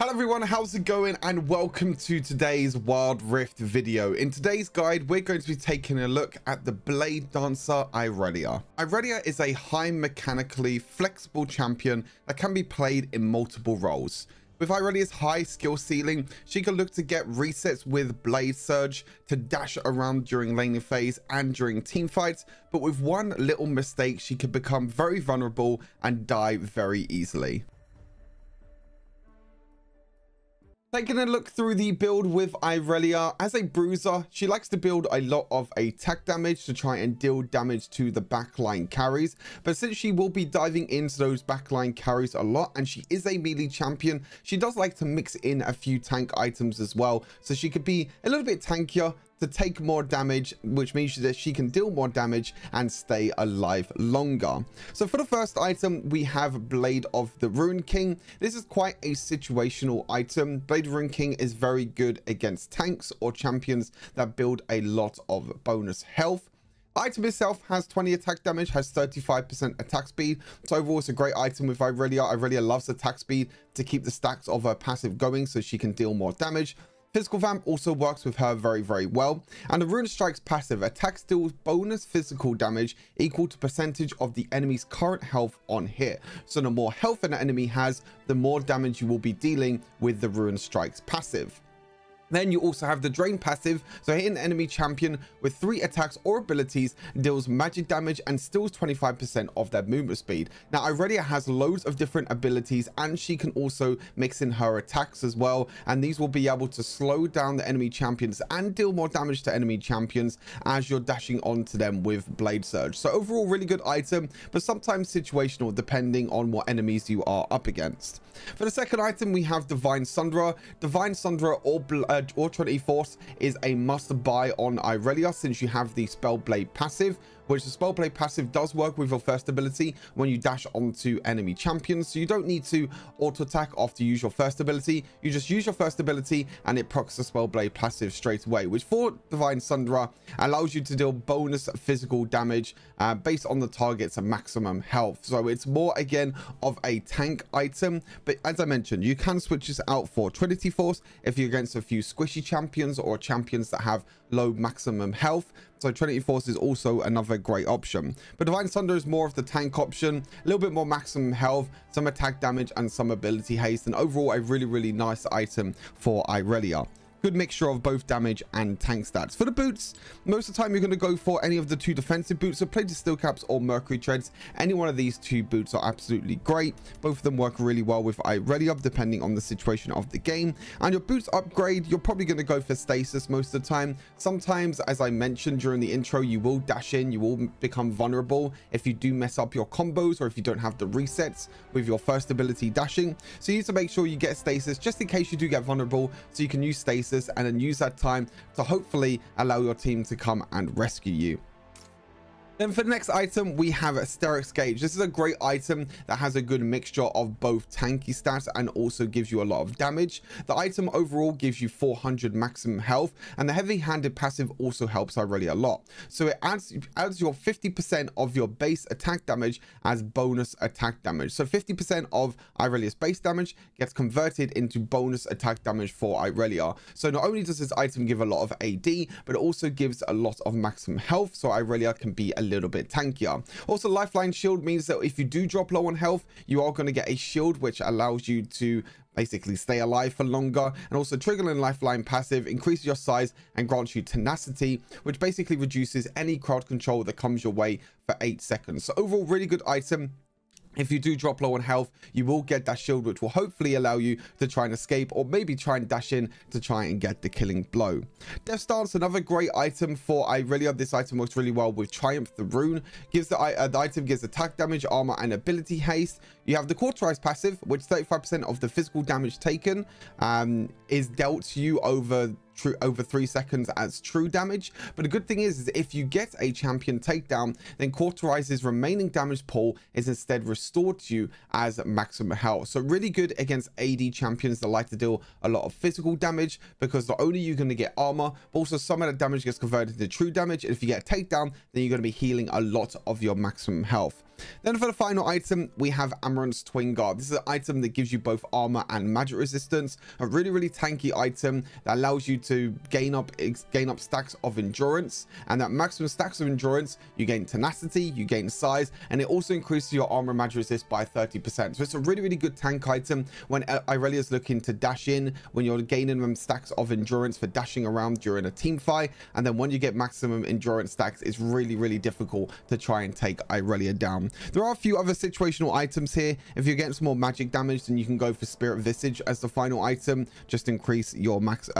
Hello everyone, how's it going, and welcome to today's Wild Rift video. In today's guide, we're going to be taking a look at the blade dancer Irelia. Irelia is a high mechanically flexible champion that can be played in multiple roles. With Irelia's high skill ceiling, she can look to get resets with Blade Surge to dash around during laning phase and during team fights, but with one little mistake, she could become very vulnerable and die very easily. Taking a look through the build with Irelia, as a bruiser, she likes to build a lot of attack damage to try and deal damage to the backline carries. But since she will be diving into those backline carries a lot and she is a melee champion, she does like to mix in a few tank items as well. So she could be a little bit tankier to take more damage, which means that she can deal more damage and stay alive longer. So for the first item, we have Blade of the Rune King. This is quite a situational item. Blade of the Rune King is very good against tanks or champions that build a lot of bonus health. The item itself has 20 attack damage, has 35% attack speed. So overall, it's a great item with Irelia. Irelia loves attack speed to keep the stacks of her passive going so she can deal more damage. Physical Vamp also works with her very well, and the Rune Strike's passive attack deals bonus physical damage equal to percentage of the enemy's current health on hit. So the more health an enemy has, the more damage you will be dealing with the Rune Strike's passive. Then you also have the Drain passive, so hitting an enemy champion with 3 attacks or abilities deals magic damage and steals 25% of their movement speed. Now Irelia has loads of different abilities and she can also mix in her attacks as well, and these will be able to slow down the enemy champions and deal more damage to enemy champions as you're dashing onto them with Blade Surge. So overall, really good item, but sometimes situational depending on what enemies you are up against. For the second item, we have Divine Sunderer. Divine Sunderer or Trinity Force is a must buy on Irelia since you have the Spellblade passive, which the Spellblade passive does work with your first ability when you dash onto enemy champions. So you don't need to auto attack after you use your first ability. You just use your first ability and it procs the Spellblade passive straight away, which for Divine Sunderer allows you to deal bonus physical damage based on the target's maximum health. So it's more again of a tank item, but as I mentioned, you can switch this out for Trinity Force if you're against a few squishy champions or champions that have low maximum health. So Trinity Force is also another great option, but Divine Sunderer is more of the tank option, a little bit more maximum health, some attack damage and some ability haste, and overall a really nice item for Irelia. Good mixture of both damage and tank stats. For the boots, most of the time you're going to go for any of the 2 defensive boots, so Plated Steel Caps or Mercury Treads. Any one of these 2 boots are absolutely great. Both of them work really well with Irelia depending on the situation of the game. And your boots upgrade, you're probably going to go for stasis most of the time. Sometimes, as I mentioned during the intro, you will dash in, you will become vulnerable if you do mess up your combos or if you don't have the resets with your first ability dashing. So you need to make sure you get stasis just in case you do get vulnerable, so you can use stasis and then use that time to hopefully allow your team to come and rescue you. Then for the next item, we have Sterix Gauge. This is a great item that has a good mixture of both tanky stats and also gives you a lot of damage. The item overall gives you 400 maximum health, and the heavy-handed passive also helps Irelia a lot. So it adds your 50% of your base attack damage as bonus attack damage. So 50% of Irelia's base damage gets converted into bonus attack damage for Irelia. So not only does this item give a lot of AD, but it also gives a lot of maximum health, so Irelia can be a little bit tankier. Also, Lifeline Shield means that if you do drop low on health, you are going to get a shield which allows you to basically stay alive for longer. And also, triggering Lifeline passive increases your size and grants you tenacity, which basically reduces any crowd control that comes your way for 8 seconds. So overall, really good item. If you do drop low on health, you will get that shield, which will hopefully allow you to try and escape or maybe try and dash in to try and get the killing blow. Death Stance, another great item for Irelia. This item works really well with Triumph the Rune. The item gives attack damage, armor, and ability haste. You have the Cauterize passive, which 35% of the physical damage taken is dealt to you over true over 3 seconds as true damage. But the good thing is if you get a champion takedown, then Cauteriz's remaining damage pool is instead restored to you as maximum health. So really good against AD champions that like to deal a lot of physical damage, because not only are you going to get armor, but also some of the damage gets converted into true damage. And if you get a takedown, then you're going to be healing a lot of your maximum health. Then for the final item, we have Amaranth's Twin Guard. This is an item that gives you both armor and magic resistance. A really tanky item that allows you to gain up stacks of endurance, and that maximum stacks of endurance, you gain tenacity, you gain size, and it also increases your armor and magic resist by 30%. So it's a really good tank item when Irelia is looking to dash in, when you're gaining them stacks of endurance for dashing around during a team fight. And then when you get maximum endurance stacks, it's really difficult to try and take Irelia down. There are a few other situational items here. If you're getting some more magic damage, then you can go for Spirit Visage as the final item, just increase your magic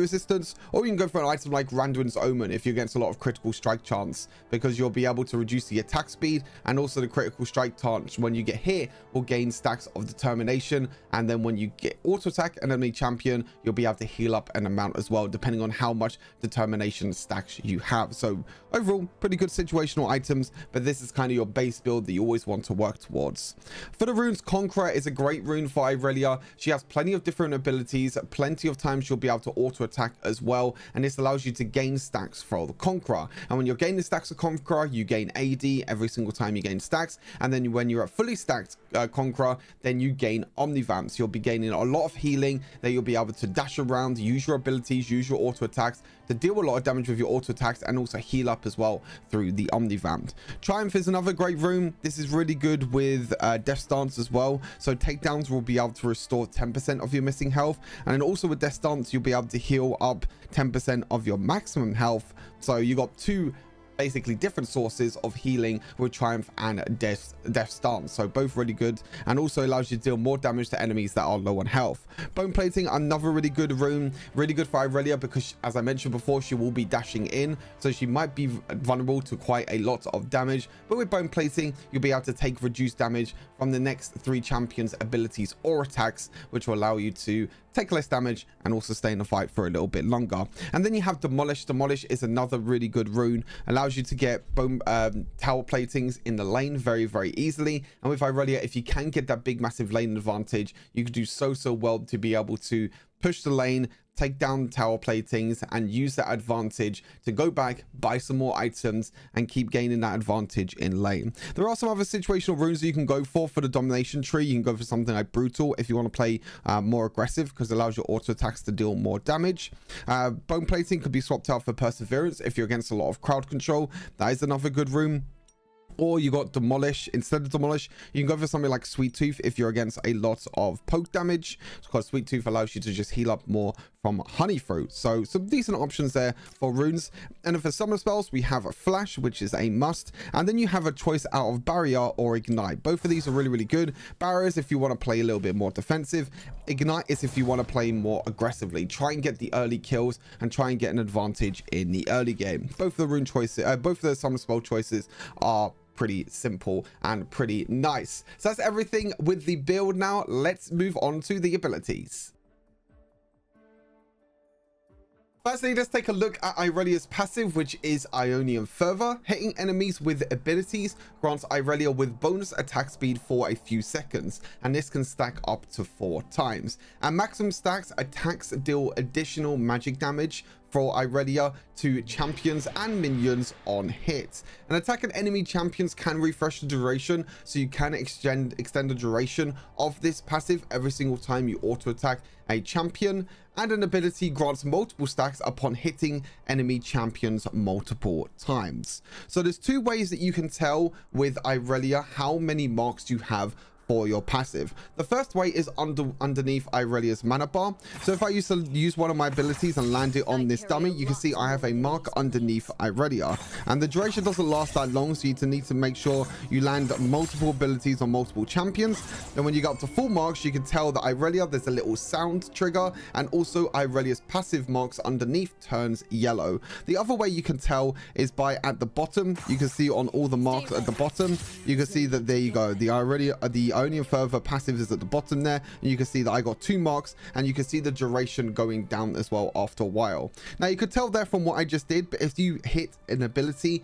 resistance. Or you can go for an item like Randuin's Omen if you're against a lot of critical strike chance, because you'll be able to reduce the attack speed, and also the critical strike chance when you get hit will gain stacks of determination. And then when you get auto attack an enemy champion, you'll be able to heal up an amount as well, depending on how much determination stacks you have. So overall, pretty good situational items, but this is kind of your base build that you always want to work towards. For the runes, Conqueror is a great rune for Irelia. She has plenty of different abilities, plenty of times she'll be able to auto attack as well, and this allows you to gain stacks for the Conqueror. And when you're gaining stacks of Conqueror, you gain AD every single time you gain stacks. And then when you're at fully stacked Conqueror, then you gain Omnivamp. So you'll be gaining a lot of healing, that you'll be able to dash around, use your abilities, use your auto attacks to deal a lot of damage with your auto attacks, and also heal up as well through the Omnivamp. Triumph is another great rune. This is really good with Death Stance as well. So takedowns will be able to restore 10% of your missing health, and then also with Death Stance you'll be able to heal up 10% of your maximum health. So you got two basically different sources of healing with Triumph and Death Stance, so both really good, and also allows you to deal more damage to enemies that are low on health. Bone Plating, another really good rune, really good for Irelia, because as I mentioned before, she will be dashing in, so she might be vulnerable to quite a lot of damage. But with Bone Plating, you'll be able to take reduced damage from the next 3 champions abilities or attacks, which will allow you to take less damage and also stay in the fight for a little bit longer. And then you have Demolish. Demolish is another really good rune, allows you to get bone tower platings in the lane very easily. And with Irelia, if you can get that big massive lane advantage, you can do so well to be able to push the lane, take down tower platings, and use that advantage to go back, buy some more items, and keep gaining that advantage in lane. There are some other situational runes that you can go for the domination tree. You can go for something like Brutal if you want to play more aggressive, because it allows your auto attacks to deal more damage. Bone Plating could be swapped out for Perseverance if you're against a lot of crowd control. That is another good rune. Or you got Demolish. Instead of Demolish, you can go for something like Sweet Tooth if you're against a lot of poke damage, because Sweet Tooth allows you to just heal up more from Honey Fruit. So some decent options there for runes. And for summer spells, we have a Flash, which is a must, and then you have a choice out of Barrier or Ignite. Both of these are really good. Barrier is if you want to play a little bit more defensive. Ignite is if you want to play more aggressively, try and get the early kills and try and get an advantage in the early game. Both of the rune choices, both of the summer spell choices are pretty simple and pretty nice. So that's everything with the build. Now let's move on to the abilities. Firstly, let's take a look at Irelia's passive, which is Ionian Fervor. Hitting enemies with abilities grants Irelia with bonus attack speed for a few seconds, and this can stack up to 4 times. At maximum stacks, attacks deal additional magic damage for Irelia to champions and minions on hit. And attacking enemy champions can refresh the duration, so you can extend the duration of this passive every single time you auto attack a champion. And an ability grants multiple stacks upon hitting enemy champions multiple times. So there's 2 ways that you can tell with Irelia how many marks you have for your passive. The first way is underneath Irelia's mana bar. So if I used to use one of my abilities and land it on this dummy, you can see I have a mark underneath Irelia, and the duration doesn't last that long, so you need to make sure you land multiple abilities on multiple champions. Then when you get up to full marks, you can tell that Irelia, there's a little sound trigger, and also Irelia's passive marks underneath turns yellow. The other way you can tell is by at the bottom. You can see on all the marks at the bottom, you can see that there you go, the only and further passive is at the bottom there, and you can see that I got 2 marks, and you can see the duration going down as well after a while. Now you could tell there from what I just did, but if you hit an ability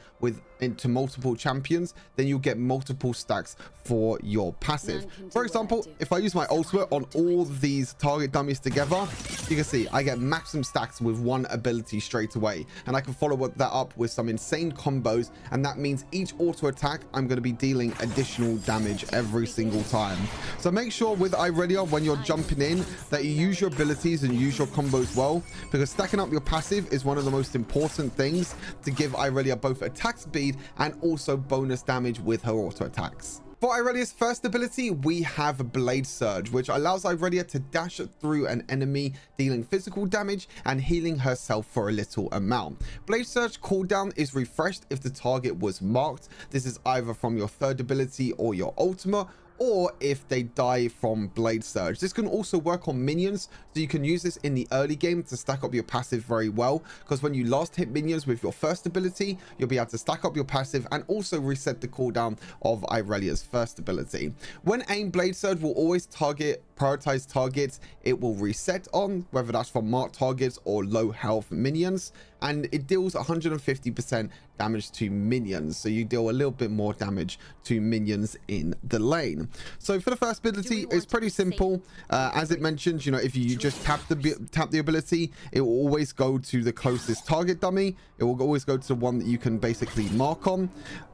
into multiple champions, then you'll get multiple stacks for your passive. For example, if I use my ultimate on all these target dummies together, you can see I get maximum stacks with 1 ability straight away, and I can follow that up with some insane combos, and that means each auto attack I'm going to be dealing additional damage every single time. So make sure with Irelia, when you're jumping in, that you use your abilities and use your combos well, because stacking up your passive is one of the most important things to give Irelia both attack speed and also bonus damage with her auto attacks. For Irelia's first ability, we have Blade Surge, which allows Irelia to dash through an enemy, dealing physical damage and healing herself for a little amount. Blade Surge cooldown is refreshed if the target was marked. This is either from your 3rd ability or your ultimate, or if they die from Blade Surge. This can also work on minions, so you can use this in the early game to stack up your passive very well, because when you last hit minions with your 1st ability, you'll be able to stack up your passive and also reset the cooldown of Irelia's 1st ability. When aimed, Blade Surge will always prioritize targets it will reset on, whether that's from marked targets or low health minions, and it deals 150% damage to minions, so you deal a little bit more damage to minions in the lane. So for the first ability, it's pretty simple. As it mentions, you know, if you just tap the ability, it will always go to the closest target dummy. It will always go to the one that you can basically mark on.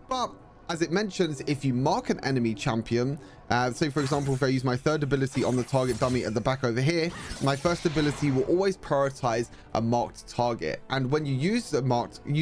But as it mentions, if you mark an enemy champion, say for example, if I use my 3rd ability on the target dummy at the back over here, my 1st ability will always prioritize a marked target. And when you use the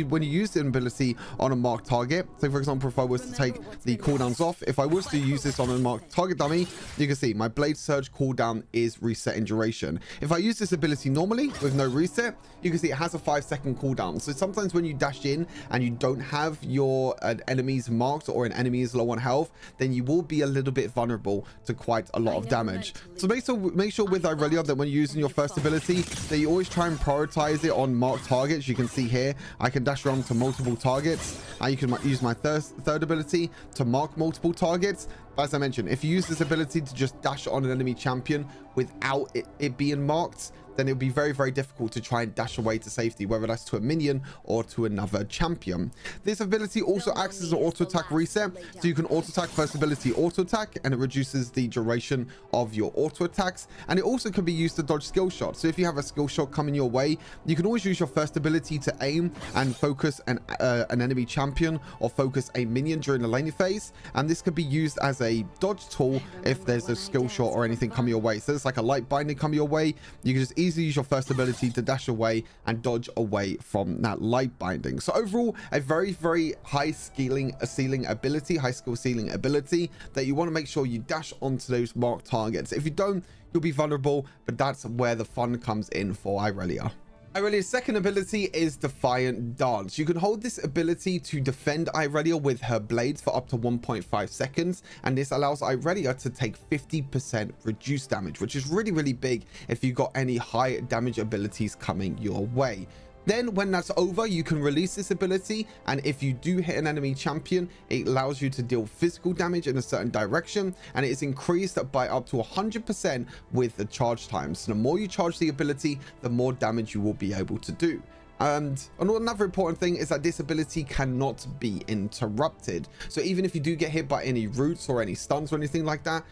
when you use the ability on a marked target, so for example, if I was to take the cooldowns off, if I was to use this on a marked target dummy, you can see my Blade Surge cooldown is reset in duration. If I use this ability normally with no reset, you can see it has a 5-second cooldown. So sometimes when you dash in and you don't have your enemies marked, or an enemy is low on health, then you will be a little bit vulnerable to quite a lot of damage. So make sure with Irelia that when you're using your 1st ability, that you always try and prioritize it on marked targets. You can see here I can dash around to multiple targets, and you can use my 3rd ability to mark multiple targets. As I mentioned, if you use this ability to just dash on an enemy champion without it being marked, then it'll be very, very difficult to try and dash away to safety, whether that's to a minion or to another champion. This ability also acts as an auto attack reset, so you can auto attack 1st ability auto attack, and it reduces the duration of your auto attacks. And it also can be used to dodge skill shots. So if you have a skill shot coming your way, you can always use your 1st ability to aim and focus an enemy champion or focus a minion during the laning phase, and this could be used as a dodge tool if there's a skill shot or anything coming your way. So it's like a light binding coming your way, you can just easily use your 1st ability to dash away and dodge away from that light binding. So overall, a very, very high skill ceiling ability that you want to make sure you dash onto those marked targets. If you don't, you'll be vulnerable, but that's where the fun comes in for Irelia. Irelia's 2nd ability is Defiant Dance. You can hold this ability to defend Irelia with her blades for up to 1.5 seconds, and this allows Irelia to take 50% reduced damage, which is really, really big if you got any high damage abilities coming your way. Then when that's over, you can release this ability, and if you do hit an enemy champion, it allows you to deal physical damage in a certain direction, and it is increased by up to 100% with the charge time. So the more you charge the ability, the more damage you will be able to do. And another important thing is that this ability cannot be interrupted. So even if you do get hit by any roots or any stuns or anything like that,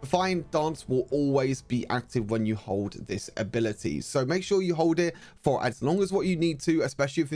Defiant Dance will always be active when you hold this ability. So make sure you hold it for as long as what you need to, especially if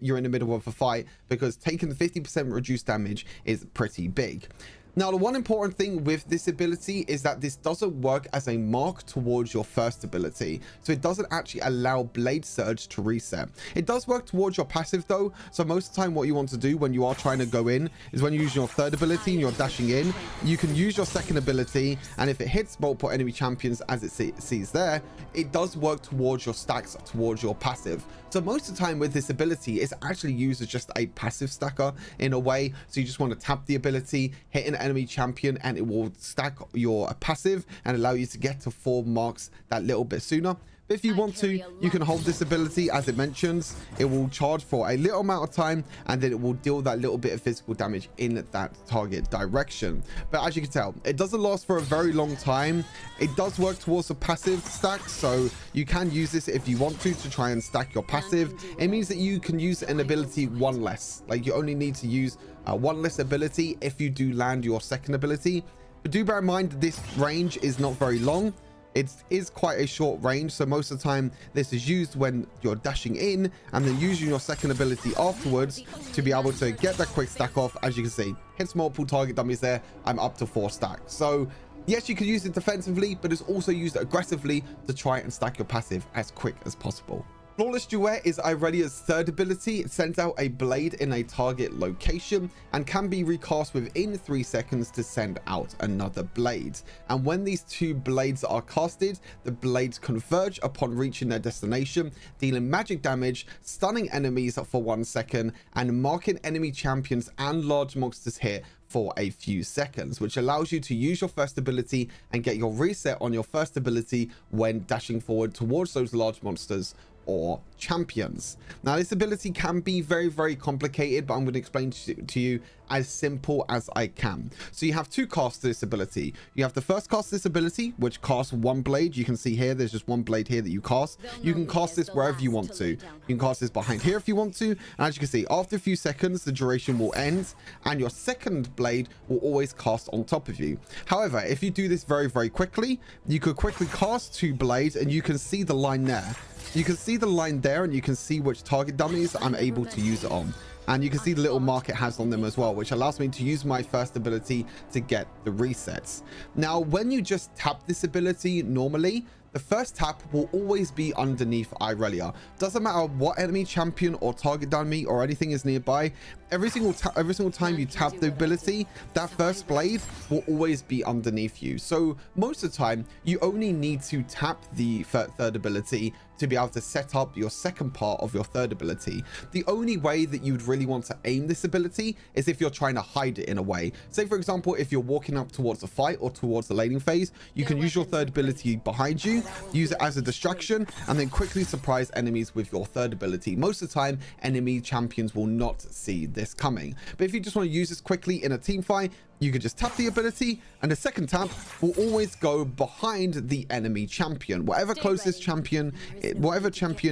you're in the middle of a fight, because taking the 50% reduced damage is pretty big. Now, the one important thing with this ability is that this doesn't work as a mark towards your 1st ability. So it doesn't actually allow Blade Surge to reset. It does work towards your passive though. So most of the time what you want to do when you are trying to go in is when you use your 3rd ability and you're dashing in, you can use your 2nd ability, and if it hits multiple enemy champions as it sees there, it does work towards your stacks, towards your passive. So most of the time with this ability, it's actually used as just a passive stacker in a way. So you just want to tap the ability, hit an enemy champion, and it will stack your passive and allow you to get to 4 marks that little bit sooner. If you want to, you can hold this ability. As it mentions, it will charge for a little amount of time, and then it will deal that little bit of physical damage in that target direction. But as you can tell, it doesn't last for a very long time. It does work towards a passive stack, so you can use this if you want to try and stack your passive. It means that you can use an ability one less. Like, you only need to use one less ability if you do land your second ability. But do bear in mind that this range is not very long. It is quite a short range, so most of the time this is used when you're dashing in and then using your second ability afterwards to be able to get that quick stack off. As you can see, hits multiple target dummies there. I'm up to 4 stacks. So yes, you can use it defensively, but it's also used aggressively to try and stack your passive as quick as possible. Flawless Duet is Irelia's third ability. It sends out a blade in a target location and can be recast within 3 seconds to send out another blade. And when these 2 blades are casted, the blades converge upon reaching their destination, dealing magic damage, stunning enemies for 1 second, and marking enemy champions and large monsters hit for a few seconds, which allows you to use your first ability and get your reset on your first ability when dashing forward towards those large monsters or champions. Now, this ability can be very, very complicated, but I'm going to explain to you as simple as I can. So you have 2 casts to this ability. You have the first cast this ability, which casts 1 blade. You can see here, there's just 1 blade here that you cast. You can cast this wherever you want to. You can cast this behind here if you want to. And as you can see, after a few seconds, the duration will end and your second blade will always cast on top of you. However, if you do this very, very quickly, you could quickly cast 2 blades and you can see the line there. You can see the line there, and you can see which target dummies I'm able to use it on. And you can see the little mark it has on them as well, which allows me to use my first ability to get the resets. Now, when you just tap this ability normally, the first tap will always be underneath Irelia. Doesn't matter what enemy champion or target dummy or anything is nearby. Every single time you tap the ability, that first blade will always be underneath you. So most of the time, you only need to tap the third ability to be able to set up your second part of your third ability. The only way that you'd really want to aim this ability is if you're trying to hide it in a way. Say, for example, if you're walking up towards a fight or towards the laning phase, you can use your third ability behind you, use it as a distraction, and then quickly surprise enemies with your third ability. Most of the time, enemy champions will not see this coming. But if you just want to use this quickly in a team fight, you can just tap the ability, and the second tap will always go behind the enemy champion. Whatever champion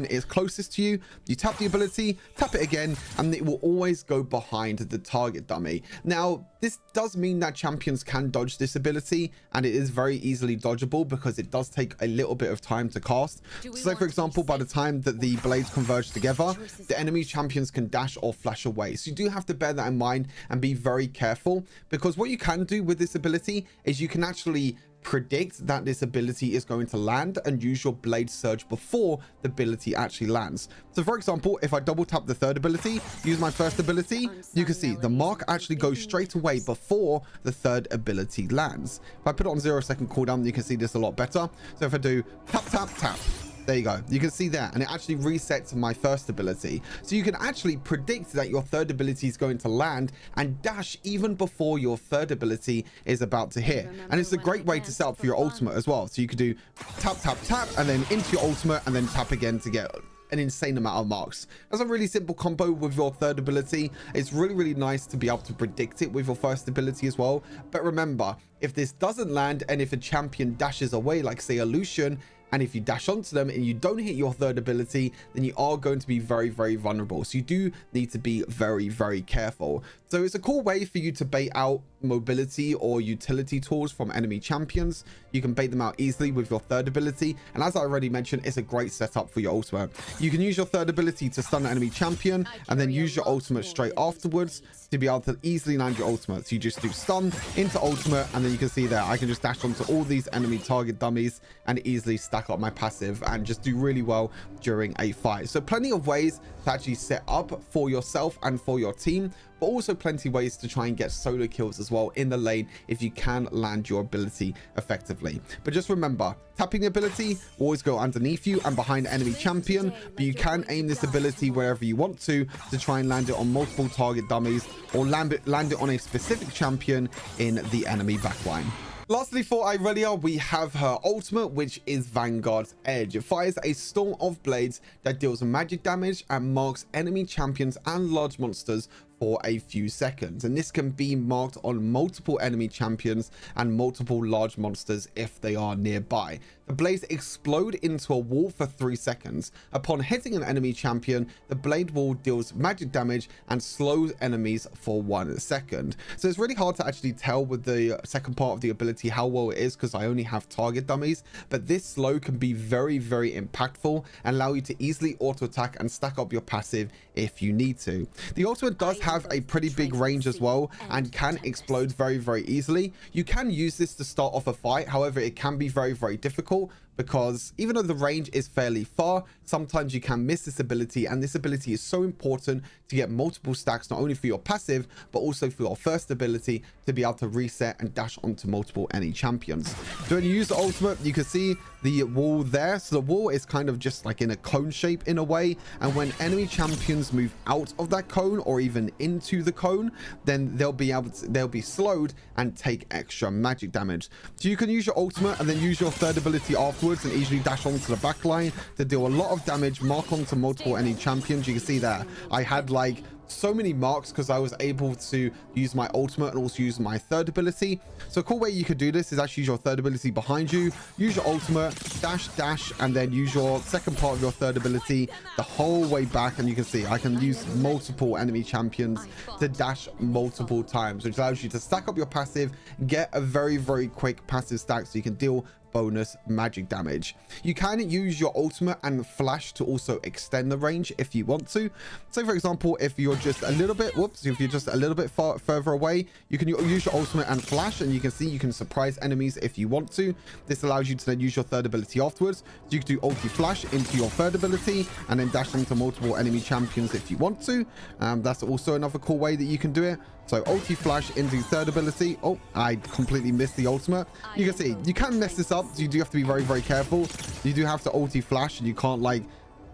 is closest to you, you tap the ability, tap it again, and it will always go behind the target dummy. Now, this does mean that champions can dodge this ability, and it is very easily dodgeable because it does take a little bit of time to cast. So, for example, by the time that the blades converge together, the enemy champions can dash or flash away. So you do have to bear that in mind and be very careful, because what you can do with this ability is you can actually predict that this ability is going to land and use your blade surge before the ability actually lands. So for example, if I double tap the third ability, use my first ability, you can see the mark actually goes straight away before the third ability lands. If I put it on 0-second cooldown, you can see this a lot better. So if I do tap, tap, tap, there you go. You can see that, and it actually resets my first ability. So you can actually predict that your third ability is going to land and dash even before your third ability is about to hit. And it's a great way to set up for your ultimate as well. So you could do tap, tap, tap, and then into your ultimate, and then tap again to get an insane amount of marks. That's a really simple combo with your third ability. It's really, really nice to be able to predict it with your first ability as well. But remember, if this doesn't land, and if a champion dashes away, like say a Lucian, and if you dash onto them and you don't hit your third ability, then you are going to be very, very vulnerable. So you do need to be very, very careful. So it's a cool way for you to bait out mobility or utility tools from enemy champions. You can bait them out easily with your third ability. And as I already mentioned, it's a great setup for your ultimate. You can use your third ability to stun an enemy champion and then use your ultimate straight afterwards to be able to easily land your ultimate. So you just do stun into ultimate, and then you can see there I can just dash onto all these enemy target dummies and easily stack up my passive and just do really well during a fight. So plenty of ways to actually set up for yourself and for your team, but also plenty of ways to try and get solo kills as well in the lane if you can land your ability effectively. But just remember, tapping the ability will always go underneath you and behind enemy champion, but you can aim this ability wherever you want to try and land it on multiple target dummies or land it on a specific champion in the enemy backline. Lastly, for Irelia, we have her ultimate, which is Vanguard's Edge. It fires a storm of blades that deals magic damage and marks enemy champions and large monsters for a few seconds, and this can be marked on multiple enemy champions and multiple large monsters if they are nearby. The blades explode into a wall for 3 seconds. Upon hitting an enemy champion, the blade wall deals magic damage and slows enemies for 1 second. So it's really hard to actually tell with the second part of the ability how well it is, because I only have target dummies, but this slow can be very, very impactful and allow you to easily auto attack and stack up your passive if you need to. The ultimate does have a pretty big range as well and can explode very, very easily. You can use this to start off a fight, however it can be very, very difficult, because even though the range is fairly far, sometimes you can miss this ability, and this ability is so important to get multiple stacks, not only for your passive but also for your first ability to be able to reset and dash onto multiple enemy champions. So when you use the ultimate, you can see the wall there. So the wall is kind of just like in a cone shape in a way, and when enemy champions move out of that cone or even into the cone, then they'll be slowed and take extra magic damage. So you can use your ultimate and then use your third ability afterwards and easily dash onto the back line to deal a lot of damage, mark onto multiple enemy champions. You can see there I had like so many marks because I was able to use my ultimate and also use my third ability. So a cool way you could do this is actually use your third ability behind you, use your ultimate, dash, and then use your second part of your third ability the whole way back, and you can see I can use multiple enemy champions to dash multiple times, which allows you to stack up your passive, get a very, very quick passive stack so you can deal bonus magic damage. You can use your ultimate and flash to also extend the range if you want to. So for example, if you're just a little bit further away, you can use your ultimate and flash, and you can see you can surprise enemies if you want to. This allows you to then use your third ability afterwards. So you can do ulti flash into your third ability and then dash into multiple enemy champions if you want to. That's also another cool way that you can do it. So ulti flash into third ability. Oh, I completely missed the ultimate. You can see you can mess this up, so you do have to be very, very careful. You do have to ulti flash, and you can't, like,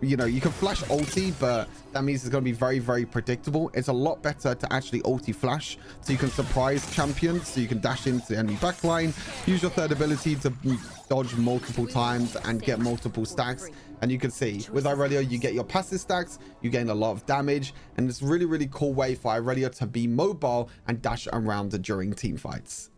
you know, you can flash ulti, but that means it's going to be very, very predictable. It's a lot better to actually ulti flash so you can surprise champions, so you can dash into the enemy backline, use your third ability to dodge multiple times and get multiple stacks. And you can see with Irelia, you get your passive stacks, you gain a lot of damage, and it's really, really cool way for Irelia to be mobile and dash around during team fights.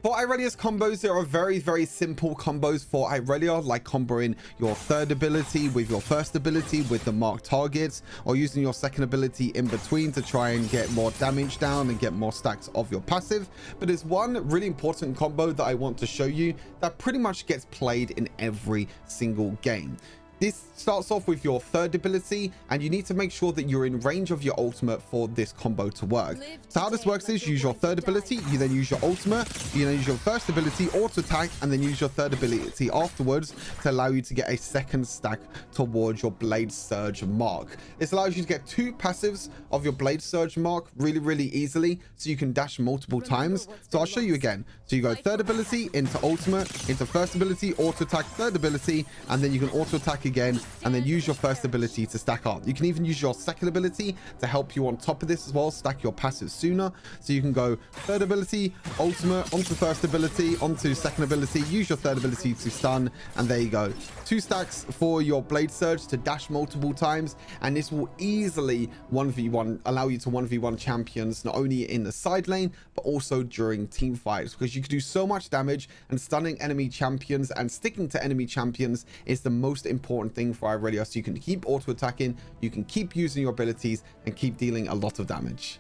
For Irelia's combos, there are very, very simple combos for Irelia, like comboing your third ability with your first ability with the marked targets, or using your second ability in between to try and get more damage down and get more stacks of your passive. But there's one really important combo that I want to show you that pretty much gets played in every single game. This starts off with your third ability, and you need to make sure that you're in range of your ultimate for this combo to work. So how this works is you use your third ability, you then use your ultimate, you then use your first ability, auto attack, and then use your third ability afterwards to allow you to get a second stack towards your blade surge mark. This allows you to get 2 passives of your blade surge mark really, really easily, so you can dash multiple times. So I'll show you again. So you go third ability into ultimate, into first ability, auto attack, third ability, and then you can auto attack again and then use your first ability to stack up. You can even use your second ability to help you on top of this as well, stack your passive sooner. So you can go third ability, ultimate, onto first ability, onto second ability, use your third ability to stun, and there you go. 2 stacks for your blade surge to dash multiple times, and this will easily 1v1 allow you to 1v1 champions, not only in the side lane but also during team fights, because you can do so much damage, and stunning enemy champions and sticking to enemy champions is the most important thing for Irelia, so you can keep auto attacking, you can keep using your abilities and keep dealing a lot of damage.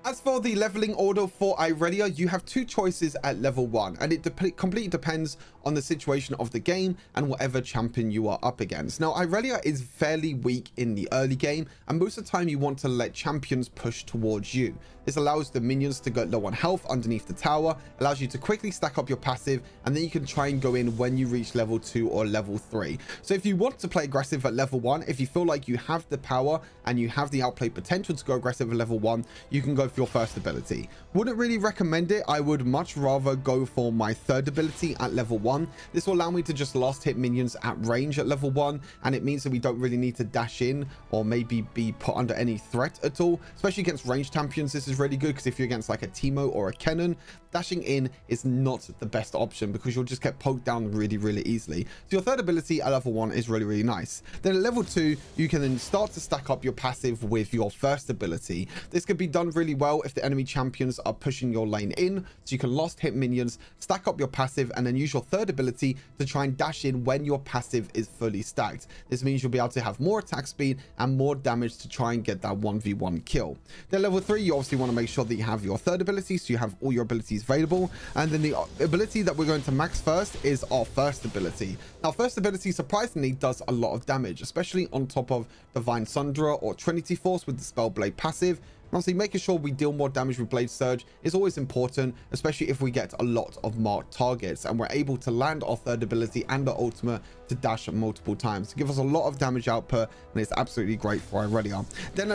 As for the leveling order for Irelia, you have 2 choices at level 1, and it completely depends on the situation of the game and whatever champion you are up against. Now, Irelia is fairly weak in the early game, and most of the time you want to let champions push towards you. This allows the minions to go low on health underneath the tower, allows you to quickly stack up your passive, and then you can try and go in when you reach level 2 or level 3. So if you want to play aggressive at level 1, if you feel like you have the power and you have the outplay potential to go aggressive at level 1, you can go for your first ability. Wouldn't really recommend it. I would much rather go for my third ability at level 1. This will allow me to just last hit minions at range at level 1, and it means that we don't really need to dash in or maybe be put under any threat at all, especially against ranged champions. This is really good because if you're against like a Teemo or a Kennen, dashing in is not the best option because you'll just get poked down really easily. So your third ability at level 1 is really nice. Then at level 2, you can then start to stack up your passive with your first ability. This could be done really well if the enemy champions are pushing your lane in, so you can last hit minions, stack up your passive, and then use your third ability to try and dash in when your passive is fully stacked. This means you'll be able to have more attack speed and more damage to try and get that 1v1 kill. Then level 3, you obviously want to make sure that you have your third ability, so you have all your abilities available. And then the ability that we're going to max first is our first ability. Now, first ability surprisingly does a lot of damage, especially on top of Divine Sundra or Trinity Force with the Spellblade passive. Honestly, making sure we deal more damage with Blade Surge is always important, especially if we get a lot of marked targets and we're able to land our third ability and our ultimate to dash multiple times to give us a lot of damage output, and it's absolutely great for Irelia. Then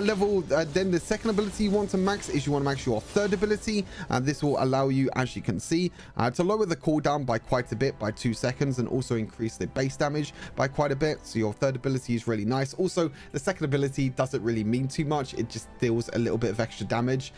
then the second ability you want to max is you want to max your third ability, and this will allow you, as you can see, to lower the cooldown by quite a bit, by 2 seconds, and also increase the base damage by quite a bit. So your third ability is really nice. Also, the second ability doesn't really mean too much. It just deals a little bit of extra damage,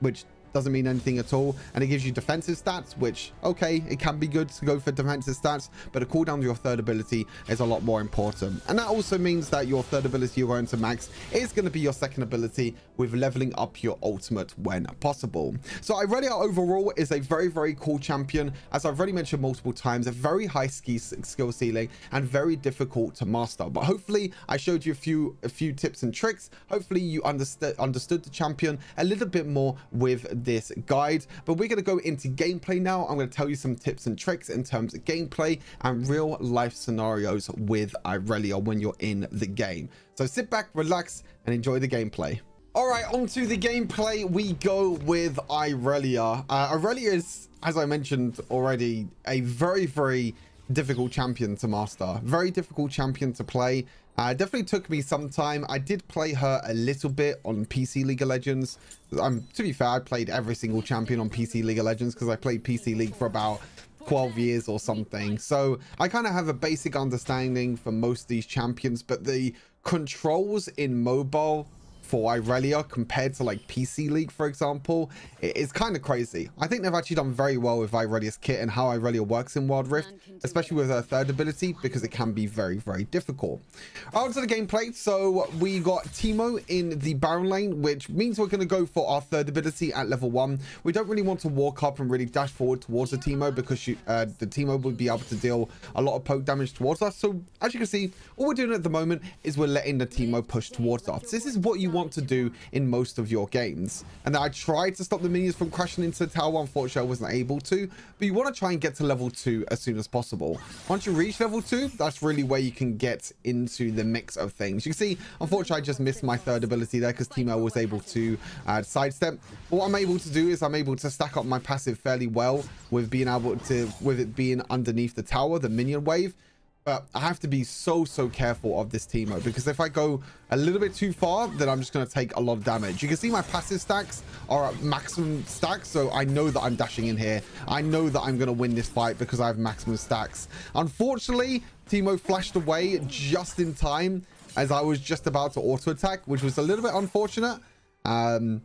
which doesn't mean anything at all, and it gives you defensive stats, which, okay, it can be good to go for defensive stats, but a cooldown to your third ability is a lot more important. And that also means that your third ability you're going to max is going to be your second ability, with leveling up your ultimate when possible. So Irelia overall is a very cool champion, as I've already mentioned multiple times, a very high skill ceiling and very difficult to master. But hopefully I showed you a few tips and tricks. Hopefully you understood the champion a little bit more with this guide. But we're going to go into gameplay now. I'm going to tell you some tips and tricks in terms of gameplay and real life scenarios with Irelia when you're in the game. So sit back, relax, and enjoy the gameplay. All right, onto the gameplay we go with Irelia. Irelia is, as I mentioned already, a very difficult champion to master. Very difficult champion to play. Definitely took me some time. I did play her a little bit on PC League of Legends. To be fair, I played every single champion on PC League of Legends because I played PC League for about 12 years or something. So I kind of have a basic understanding for most of these champions, but the controls in mobile for Irelia compared to like PC League, for example, it's kind of crazy. I think they've actually done very well with Irelia's kit and how Irelia works in Wild Rift, especially with her third ability, because it can be very difficult. On to the gameplay. So we got Teemo in the Baron lane, which means we're going to go for our third ability at level 1. We don't really want to walk up and really dash forward towards the Teemo because the Teemo would be able to deal a lot of poke damage towards us. So as you can see, all we're doing at the moment is we're letting the Teemo push towards us. This is what you want to do in most of your games. And I tried to stop the minions from crashing into the tower. Unfortunately, I wasn't able to, but you want to try and get to level 2 as soon as possible. Once you reach level 2, that's really where you can get into the mix of things. You can see, unfortunately, I just missed my third ability there because Teemo was able to sidestep. But what I'm able to do is I'm able to stack up my passive fairly well with being able to, with it being underneath the tower, the minion wave. But I have to be so careful of this Teemo, because if I go a little bit too far, then I'm just going to take a lot of damage. You can see my passive stacks are at maximum stacks, so I know that I'm dashing in here. I know that I'm going to win this fight because I have maximum stacks. Unfortunately, Teemo flashed away just in time as I was just about to auto attack, which was a little bit unfortunate. But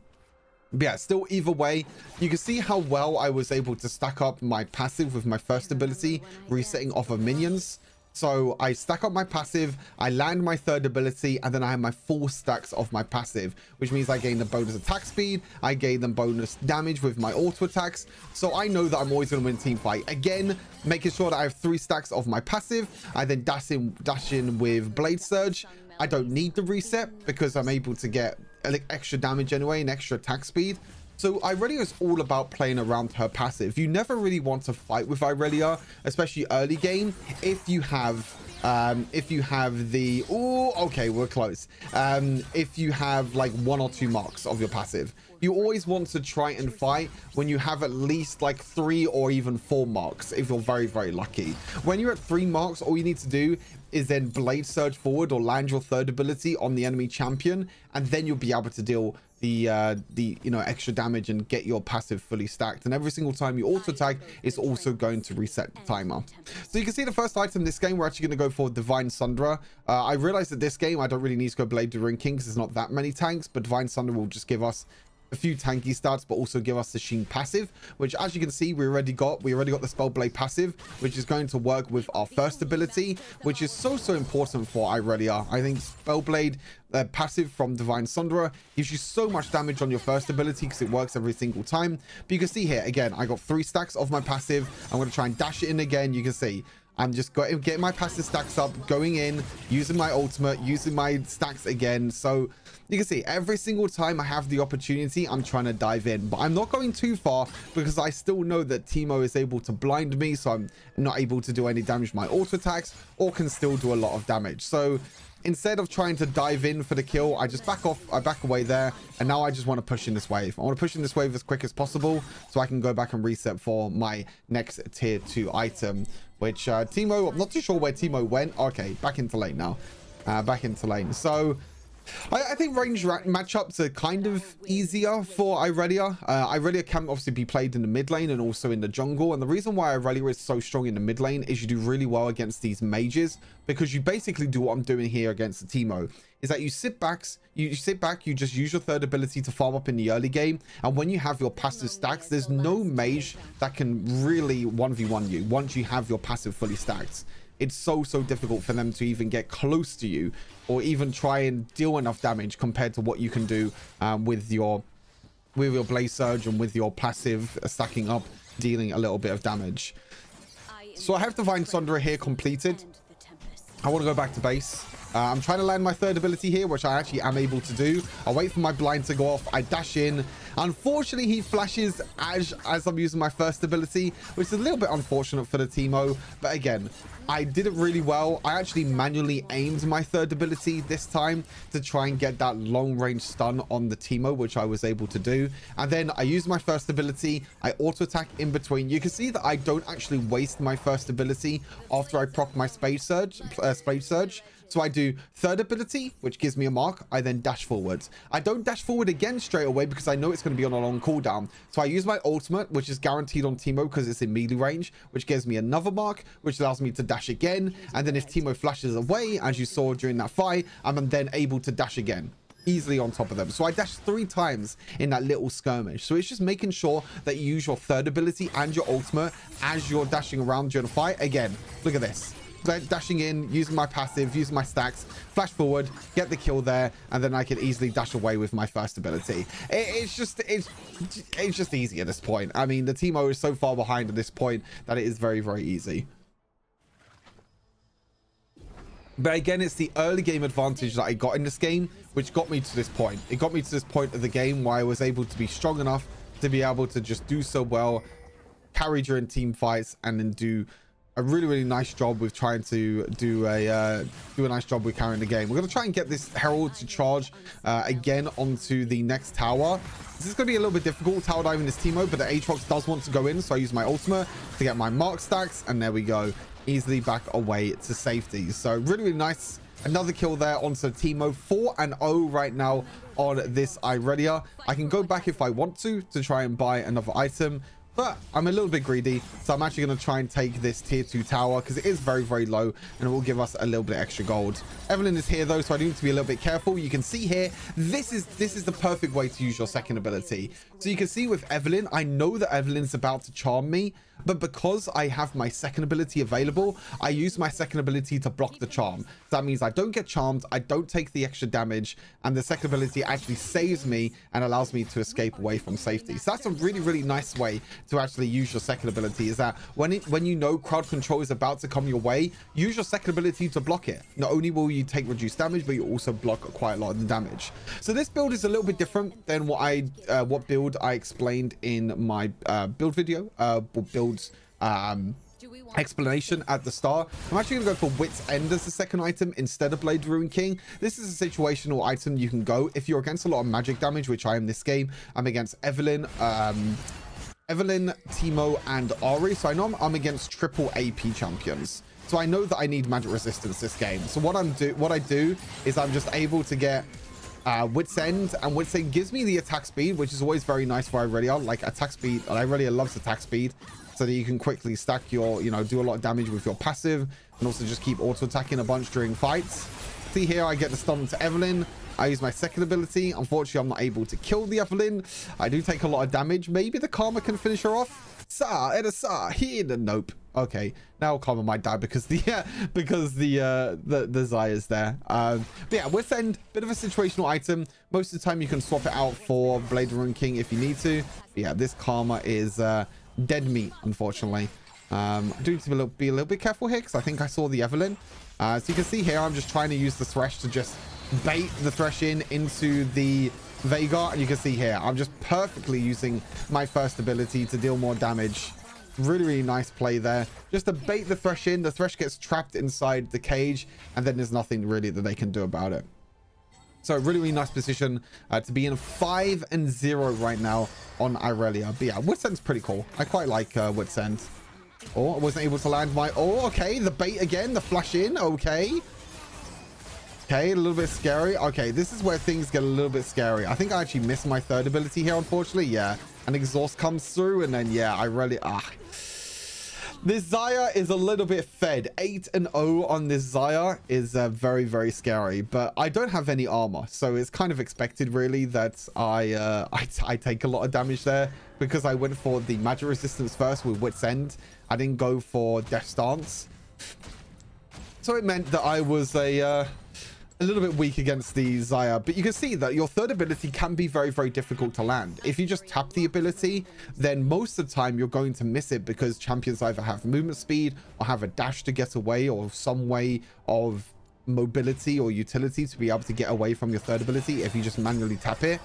yeah, still, either way, you can see how well I was able to stack up my passive with my first ability, resetting off of minions. So I stack up my passive, I land my third ability, and then I have my full stacks of my passive, which means I gain the bonus attack speed, I gain them bonus damage with my auto attacks. So I know that I'm always going to win team fight. Again, making sure that I have 3 stacks of my passive. I then dash in with Blade Surge. I don't need the reset because I'm able to get extra damage anyway and extra attack speed. So Irelia is all about playing around her passive. You never really want to fight with Irelia, especially early game, if you have if you have the, oh, okay, we're close. If you have like 1 or 2 marks of your passive, you always want to try and fight when you have at least like 3 or even 4 marks, if you're very, very lucky. When you're at 3 marks, all you need to do is then blade surge forward or land your third ability on the enemy champion, and then you'll be able to deal the extra damage and get your passive fully stacked. And every single time you auto attack, it's also going to reset the timer. So you can see the first item in this game, we're actually going to go for Divine Sunderer. I realized that this game I don't really need to go Blade During King because there's not that many tanks, but Divine Sunderer will just give us a few tanky stats, but also give us the Sheen passive, which, as you can see, we already got the Spell Blade passive, which is going to work with our first ability, which is so important for Irelia. I think Spell Blade passive from Divine Sunderer gives you so much damage on your first ability because it works every single time. But you can see here again, I got 3 stacks of my passive. I'm going to try and dash it in again. You can see I'm just getting my passive stacks up, going in, using my ultimate, using my stacks again. So you can see every single time I have the opportunity, I'm trying to dive in, but I'm not going too far because I still know that Teemo is able to blind me, so I'm not able to do any damage to my auto attacks, or can still do a lot of damage. So instead of trying to dive in for the kill, I just back off, I back away there, and now I just want to push in this wave. I want to push in this wave as quick as possible so I can go back and reset for my next tier 2 item, which Teemo, I'm not too sure where Teemo went. Okay, back into lane now. Back into lane. So I think range matchups are kind of easier for Irelia. Irelia can obviously be played in the mid lane and also in the jungle. And the reason why Irelia is so strong in the mid lane is you do really well against these mages, because you basically do what I'm doing here against the Teemo, is that you sit back, you just use your third ability to farm up in the early game. And when you have your passive stacks, there's no mage that can really 1v1 you once you have your passive fully stacked. It's so difficult for them to even get close to you or even try and deal enough damage compared to what you can do with your Blaze Surge and with your passive stacking up, dealing a little bit of damage. So I have Divine Sunderer here completed. I want to go back to base. I'm trying to land my third ability here, which I actually am able to do. I wait for my blind to go off. I dash in. Unfortunately, he flashes as I'm using my first ability, which is a little bit unfortunate for the Teemo. But again, I did it really well. I actually manually aimed my third ability this time to try and get that long range stun on the Teemo, which I was able to do. And then I used my first ability. I auto attack in between. You can see that I don't actually waste my first ability after I proc my Spade Surge. So I do third ability, which gives me a mark. I then dash forwards. I don't dash forward again straight away because I know it's going to be on a long cooldown. So I use my ultimate, which is guaranteed on Teemo because it's in melee range, which gives me another mark, which allows me to dash again. And then if Teemo flashes away, as you saw during that fight, I'm then able to dash again, easily on top of them. So I dashed 3 times in that little skirmish. So it's just making sure that you use your third ability and your ultimate as you're dashing around during a fight. Again, look at this. Dashing in, using my passive, using my stacks, flash forward, get the kill there, and then I can easily dash away with my first ability. It's just easy at this point. I mean, the Teemo is so far behind at this point that it is very easy. But again, it's the early game advantage that I got in this game, which got me to this point. It got me to this point of the game where I was able to be strong enough to be able to just do so well, carry during team fights, and then do a really nice job with trying to do a nice job with carrying the game. We're going to try and get this Herald to charge again onto the next tower. This is going to be a little bit difficult, tower diving this Teemo, but the Aatrox does want to go in, so I use my ultimate to get my mark stacks, and there we go. Easily back away to safety. So really nice. Another kill there onto Teemo. 4-0 right now on this Irelia. I can go back if I want to try and buy another item, but I'm a little bit greedy, so I'm actually going to try and take this tier 2 tower because it is very low and it will give us a little bit extra gold. Evelyn is here though, so I need to be a little bit careful. You can see here, this is the perfect way to use your second ability. So you can see with Evelyn, I know that Evelyn's about to charm me, but because I have my second ability available, I use my second ability to block the charm. So that means I don't get charmed, I don't take the extra damage, and the second ability actually saves me and allows me to escape away from safety. So that's a really nice way to actually use your second ability, is that when you know crowd control is about to come your way, use your second ability to block it. Not only will you take reduced damage, but you also block quite a lot of the damage. So this build is a little bit different than what build I explained in my build video, explanation at the start. I'm actually going to go for Wit's End as the second item instead of Blade Ruin King. This is a situational item you can go if you're against a lot of magic damage, which I am this game. I'm against Evelyn, Teemo, and Ari. So I know I'm against triple AP champions. So I know that I need magic resistance this game. So what I do is I'm just able to get Wit's End, and Wit's End gives me the attack speed, which is always very nice for Irelia. Like attack speed, Irelia loves attack speed, so that you can quickly stack your, do a lot of damage with your passive, and also just keep auto attacking a bunch during fights. See here, I get the stun to Evelyn. I use my second ability. Unfortunately, I'm not able to kill the Evelyn. I do take a lot of damage. Maybe the Karma can finish her off. Nope. Okay, now Karma might die because the Zaya's there. But yeah, Wit's End, bit of a situational item. Most of the time you can swap it out for Blade Ruin King if you need to. But yeah, this Karma is dead meat, unfortunately. I do need to be a little bit careful here because I think I saw the Evelyn. So you can see here, I'm just trying to use the Thresh to just bait the Thresh into the Veigar, and you can see here I'm just perfectly using my first ability to deal more damage. Really nice play there, just to bait the Thresh in. The Thresh gets trapped inside the cage, and then there's nothing really that they can do about it. So really nice position to be in. 5-0 right now on Irelia. But yeah, Wit's End's pretty cool. I quite like Wit's End. Oh, I wasn't able to land my... Oh, okay, the bait again, the flash in. Okay, a little bit scary. Okay, this is where things get a little bit scary. I think I actually missed my third ability here, unfortunately. Yeah, an exhaust comes through, and then yeah, I really this Xayah is a little bit fed. 8-0 on this Xayah is very scary, but I don't have any armor, so it's kind of expected really that I take a lot of damage there, because I went for the magic resistance first with Wit's End. I didn't go for Death Stance, so it meant that I was a little bit weak against the Xayah. But you can see that your third ability can be very difficult to land. If you just tap the ability, then most of the time you're going to miss it, because champions either have movement speed or have a dash to get away, or some way of mobility or utility to be able to get away from your third ability if you just manually tap it.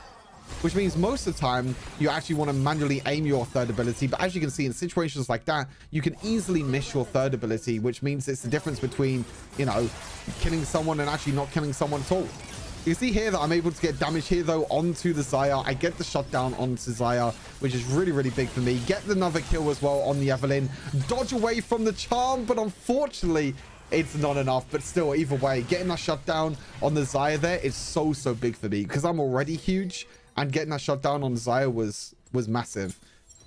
Which means most of the time you actually want to manually aim your third ability. But as you can see, in situations like that, you can easily miss your third ability, which means it's the difference between, killing someone and actually not killing someone at all. You see here that I'm able to get damage here though onto the Xayah. I get the shutdown onto Xayah, which is really big for me. Get another kill as well on the Evelyn. Dodge away from the charm, but unfortunately it's not enough. But still, either way, getting that shutdown on the Xayah there is so big for me, because I'm already huge. And getting that shutdown on Xayah was massive.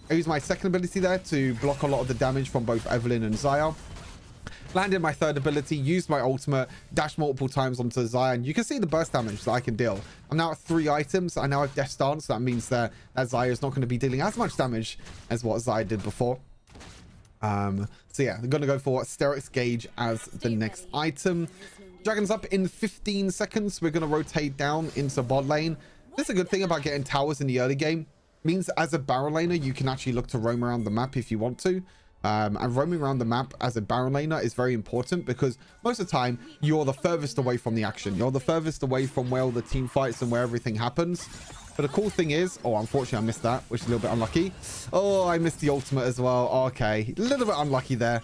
I used my second ability there to block a lot of the damage from both Evelyn and Xayah. Landed my third ability, used my ultimate, dashed multiple times onto Xayah, and you can see the burst damage that I can deal. I'm now at 3 items. I now have Death Stance. So that means that Xayah is not going to be dealing as much damage as what Xayah did before. So yeah, I'm going to go for Sterix Gauge as the next item. Dragon's up in 15 seconds. We're going to rotate down into bot lane. This is a good thing about getting towers in the early game. It means as a barrel laner, you can actually look to roam around the map if you want to. And roaming around the map as a barrel laner is very important, because most of the time you're the furthest away from the action. You're the furthest away from where all the team fights and where everything happens. But the cool thing is, oh, unfortunately I missed that, which is a little bit unlucky. Oh, I missed the ultimate as well. Okay, a little bit unlucky there.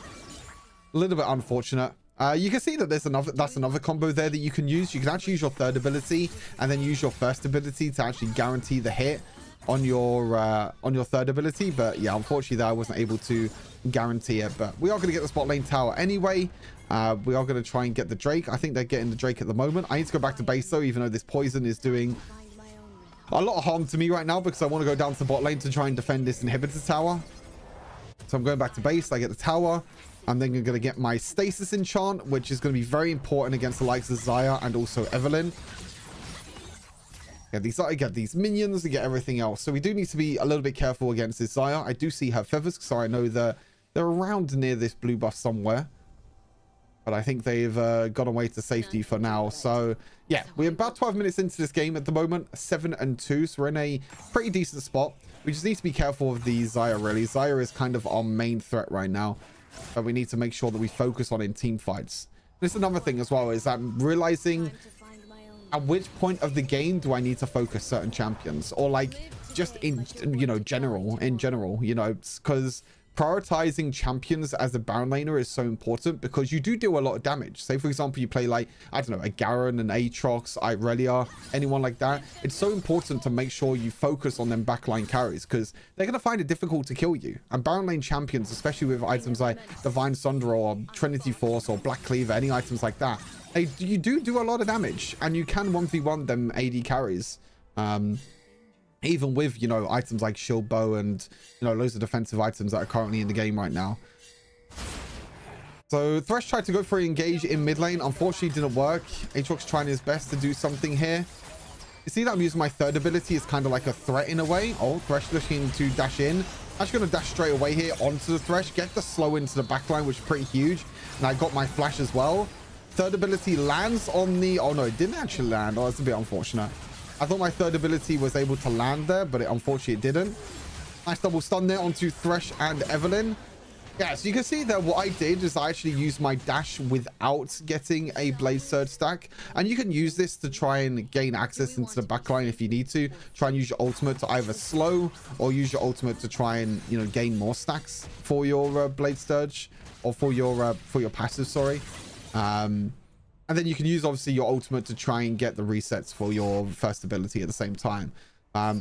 A little bit unfortunate. You can see that that's another combo there that you can use. You can actually use your third ability and then use your first ability to actually guarantee the hit on your third ability. But yeah, unfortunately there I wasn't able to guarantee it. But we are going to get the spot lane tower anyway. We are going to try and get the Drake. I think they're getting the Drake at the moment. I need to go back to base though, even though this poison is doing a lot of harm to me right now, because I want to go down to bot lane to try and defend this inhibitor tower. So I'm going back to base. I get the tower. I'm then going to get my stasis enchant, which is going to be very important against the likes of Xayah and also Evelyn. Get these minions, to get everything else. So we do need to be a little bit careful against this Xayah. I do see her feathers, so I know that they're around near this blue buff somewhere. But I think they've got away to safety for now. So yeah, we're about 12 minutes into this game at the moment, 7-2. So we're in a pretty decent spot. We just need to be careful of the Xayah, really. Xayah is kind of our main threat right now. But we need to make sure that we focus on in team fights. This is another thing as well, is I'm realizing at which point of the game do I need to focus certain champions, or like just in general, because prioritizing champions as a Baron laner is so important because you do deal a lot of damage. Say, for example, you play like, I don't know, a Garen, an Aatrox, Irelia, anyone like that. It's so important to make sure you focus on them backline carries because they're going to find it difficult to kill you. And Baron lane champions, especially with items like Divine Sunder or Trinity Force or Black Cleaver, any items like that, you do a lot of damage and you can 1v1 them AD carries. Even with, you know, items like Shield Bow and, you know, loads of defensive items that are currently in the game right now. So Thresh tried to go for an engage in mid lane. Unfortunately, it didn't work. Aatrox trying his best to do something here. You see that I'm using my third ability as kind of like a threat in a way. Oh, Thresh looking to dash in. I'm just going to dash straight away here onto the Thresh. Get the slow into the backline, which is pretty huge. And I got my flash as well. Third ability lands on the... Oh, no, it didn't actually land. Oh, that's a bit unfortunate. I thought my third ability was able to land there, but it unfortunately didn't. Nice double stun there onto Thresh and Evelyn. Yeah, so you can see that what I did is I actually used my dash without getting a Blade Surge stack. And you can use this to try and gain access into the backline if you need to. Try and use your ultimate to either slow or use your ultimate to try and, you know, gain more stacks for your Blade Surge or for your passive, sorry. And then you can use, obviously, your ultimate to try and get the resets for your first ability at the same time.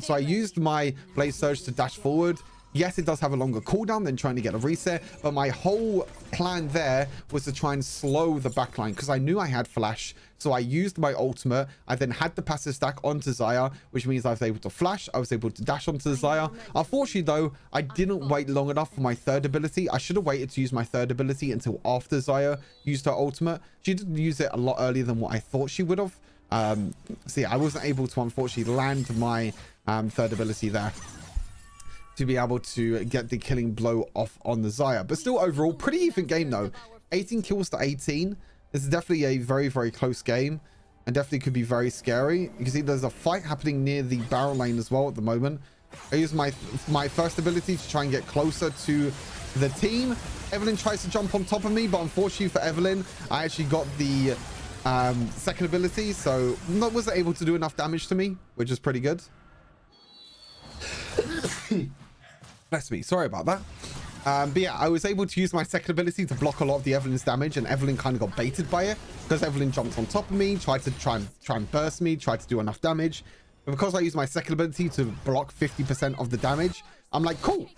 So I used my Blade Surge to dash forward. Yes, it does have a longer cooldown than trying to get a reset, but my whole plan there was to try and slow the backline because I knew I had flash. So I used my ultimate. I then had the passive stack onto Xayah, which means I was able to flash. I was able to dash onto Xayah. Unfortunately, though, I didn't wait long enough for my third ability. I should have waited to use my third ability until after Xayah used her ultimate. She didn't use it a lot earlier than what I thought she would have. So yeah, I wasn't able to, unfortunately, land my third ability there to be able to get the killing blow off on the Xayah. But still, overall, pretty even game, though. 18 kills to 18. This is definitely a very, very close game and definitely could be very scary. You can see there's a fight happening near the Baron lane as well at the moment. I use my first ability to try and get closer to the team. Evelyn tries to jump on top of me, but unfortunately for Evelyn, I actually got the second ability, so wasn't able to do enough damage to me, which is pretty good. Bless me, sorry about that. But yeah, I was able to use my second ability to block a lot of the Evelyn's damage, and Evelyn kind of got baited by it because Evelyn jumped on top of me, tried to try and burst me, tried to do enough damage. But because I used my second ability to block 50% of the damage, I'm like, cool.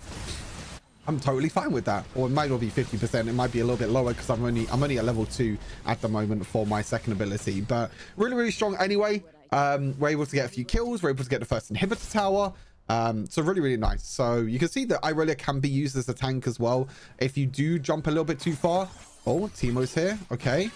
I'm totally fine with that. Or it might not be 50%. It might be a little bit lower because I'm only at level 2 at the moment for my second ability. But really, really strong anyway. We're able to get a few kills. We're able to get the first inhibitor tower. So really, really nice. So you can see that Irelia can be used as a tank as well if you do jump a little bit too far. Oh, Teemo's here. Okay.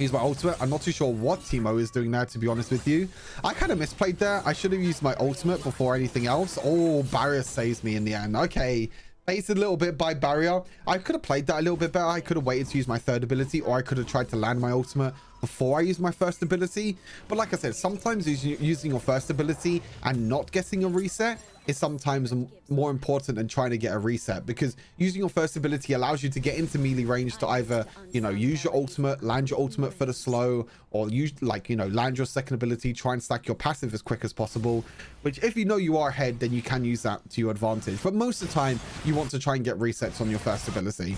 Use my ultimate. I'm not too sure what Teemo is doing there, to be honest with you. I kind of misplayed there. I should have used my ultimate before anything else. Oh, Barrier saves me in the end. Okay. Baited a little bit by Barrier. I could have played that a little bit better. I could have waited to use my third ability, or I could have tried to land my ultimate before I used my first ability. But like I said, sometimes using your first ability and not getting a reset is sometimes more important than trying to get a reset, because using your first ability allows you to get into melee range to either, you know, use your ultimate, land your ultimate for the slow, or use, like, you know, land your second ability, try and stack your passive as quick as possible, which if you know you are ahead, then you can use that to your advantage. But most of the time you want to try and get resets on your first ability.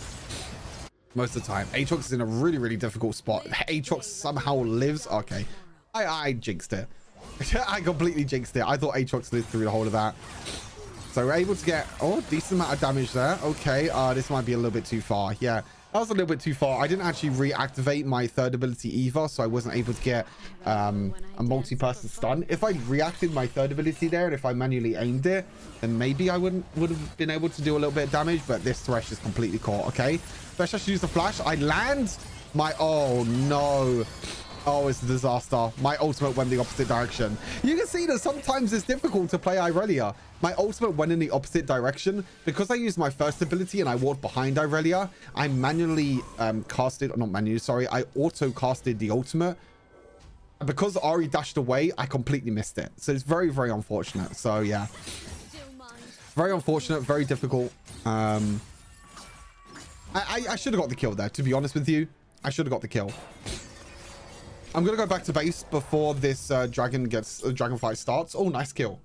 Most of the time. Aatrox is in a really, really difficult spot. Aatrox somehow lives. Okay, I jinxed it. I completely jinxed it. I thought Aatrox lived through the whole of that. So we're able to get, oh, decent amount of damage there. Okay, this might be a little bit too far. Yeah, that was a little bit too far. I didn't actually reactivate my third ability either, so I wasn't able to get a multi-person stun. If I reacted my third ability there, and if I manually aimed it, then maybe I would have been able to do a little bit of damage, but this Thresh is completely caught. Okay, Thresh has to use the flash. I land my, oh no. Oh, it's a disaster. My ultimate went the opposite direction. You can see that sometimes it's difficult to play Irelia. My ultimate went in the opposite direction. Because I used my first ability and I walked behind Irelia, I manually casted, or not manually, sorry, I auto casted the ultimate. And because Ari dashed away, I completely missed it. So it's very, very unfortunate. So yeah, very unfortunate, very difficult. I should have got the kill there, to be honest with you. I should have got the kill. I'm going to go back to base before this dragon fight starts. Oh, nice kill.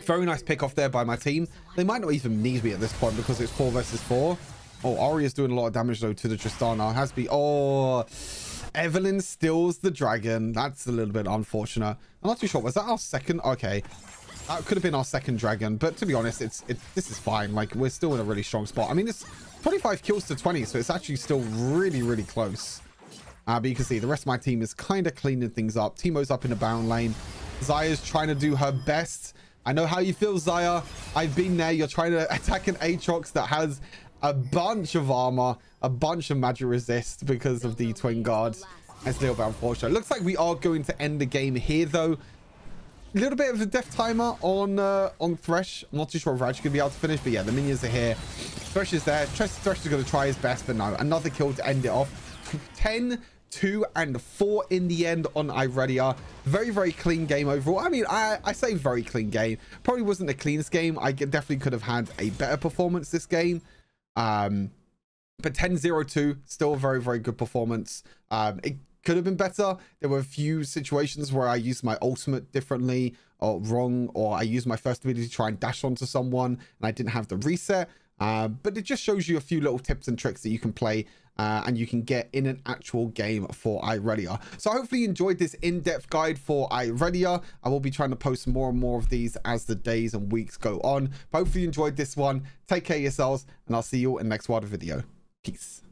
Very nice pick off there by my team. They might not even need me at this point because it's 4 versus 4. Oh, Aria's doing a lot of damage though to the Tristana. Has to be. Oh, Evelyn steals the dragon. That's a little bit unfortunate. I'm not too sure. Was that our second? Okay. That could have been our second dragon, but to be honest, this is fine. Like, we're still in a really strong spot. I mean, it's 25 kills to 20, so it's actually still really, really close. But you can see the rest of my team is kind of cleaning things up. Teemo's up in the Baron lane. Zaya's trying to do her best. I know how you feel, Zaya. I've been there. You're trying to attack an Aatrox that has a bunch of armor, a bunch of magic resist because of the twin guards. It's a little bit unfortunate. Looks like we are going to end the game here, though. A little bit of a death timer on Thresh. I'm not too sure if we're actually going to be able to finish, but yeah, the minions are here. Thresh is there. Thresh is going to try his best, but no. Another kill to end it off. 10, 2, and 4 in the end on Irelia. Very, very clean game overall. I mean, I say very clean game. Probably wasn't the cleanest game. I definitely could have had a better performance this game. But 10-0-2, still a very, very good performance. It could have been better. There were a few situations where I used my ultimate differently or wrong, or I used my first ability to try and dash onto someone and I didn't have the reset. But it just shows you a few little tips and tricks that you can play and you can get in an actual game for Irelia. So hopefully you enjoyed this in-depth guide for Irelia. I will be trying to post more and more of these as the days and weeks go on. But hopefully you enjoyed this one. Take care of yourselves, and I'll see you in the next wild video. Peace.